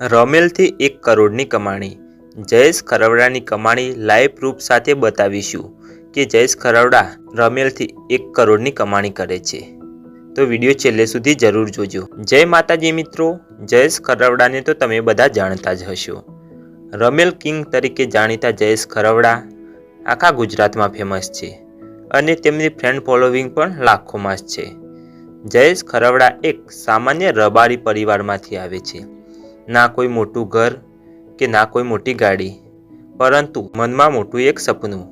રમેલથી 1 કરોડની કમાણી। જયેશ ખરવડાની કમાણી લાઈવ પ્રૂફ સાથે બતાવીશું કે જયેશ ખરવડા રમેલથી 1 કરોડની કમાણી કરે છે। તો વિડીયો છેલ્લે સુધી જરૂર જોજો। જય માતાજી મિત્રો, જયેશ ખરવડાને તો તમે બધા જાણતા જ હશો। રમેલ કિંગ તરીકે જાણીતા જયેશ ખરવડા આખા ગુજરાતમાં ફેમસ છે અને તેમની ફ્રેન્ડ ફોલોવિંગ પણ લાખોમાં છે। જયેશ ખરવડા એક સામાન્ય રબારી પરિવારમાંથી આવે છે। ના કોઈ મોટું ઘર કે ના કોઈ મોટી ગાડી, પરંતુ મનમાં મોટું એક સપનું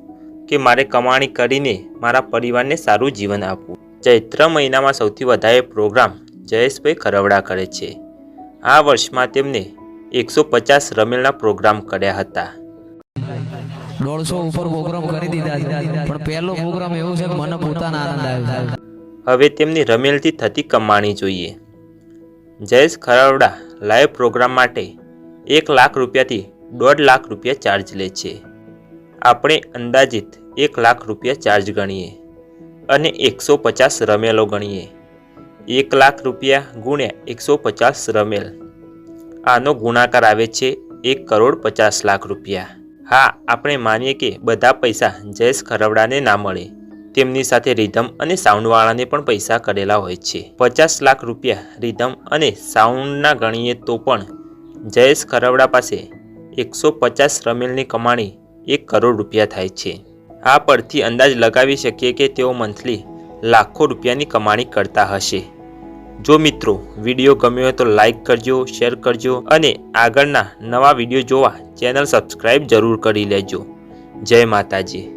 કે મારે કમાણી કરીને મારા પરિવારને સારું જીવન આપવું। ચૈત્ર મહિનામાં સૌથી વધારે પ્રોગ્રામ જયેશભાઈ ખરવડા કરે છે। આ વર્ષમાં તેમને 150 રમેલના પ્રોગ્રામ કર્યા હતા। 150 ઉપર પ્રોગ્રામ કરી દીધા છે, પણ પહેલો પ્રોગ્રામ એવો છે કે મને પોતાનો આનંદ આવ્યો છે। હવે તેમની રમેલથી થતી કમાણી જોઈએ। જયેશ ખરવડા લાઈવ પ્રોગ્રામ માટે 1 લાખ રૂપિયાથી 1.5 લાખ રૂપિયા ચાર્જ લે છે। આપણે અંદાજિત 1 લાખ રૂપિયા ચાર્જ ગણીએ અને 150 રમેલો ગણીએ। 1 લાખ રૂપિયા ગુણ્યા 150 રમેલ, આનો ગુણાકાર આવે છે 1,50,00,000 રૂપિયા। હા, આપણે માનીએ કે બધા પૈસા જયેશ ખરવડાને ના મળે, તેમની સાથે રિધમ અને સાઉન્ડવાળાને પણ પૈસા કરેલા હોય છે। 50 લાખ રૂપિયા રિધમ અને સાઉન્ડના ગણીએ તો પણ જયેશ ખરવડા પાસે 150 રમેલની કમાણી 1 કરોડ રૂપિયા થાય છે। આ પરથી અંદાજ લગાવી શકીએ કે તેઓ મંથલી લાખો રૂપિયાની કમાણી કરતા હશે। જો મિત્રો વિડીયો ગમ્યો હોય તો લાઈક કરજો, શેર કરજો અને આગળના નવા વિડીયો જોવા ચેનલ સબસ્ક્રાઈબ જરૂર કરી લેજો। જય માતાજી।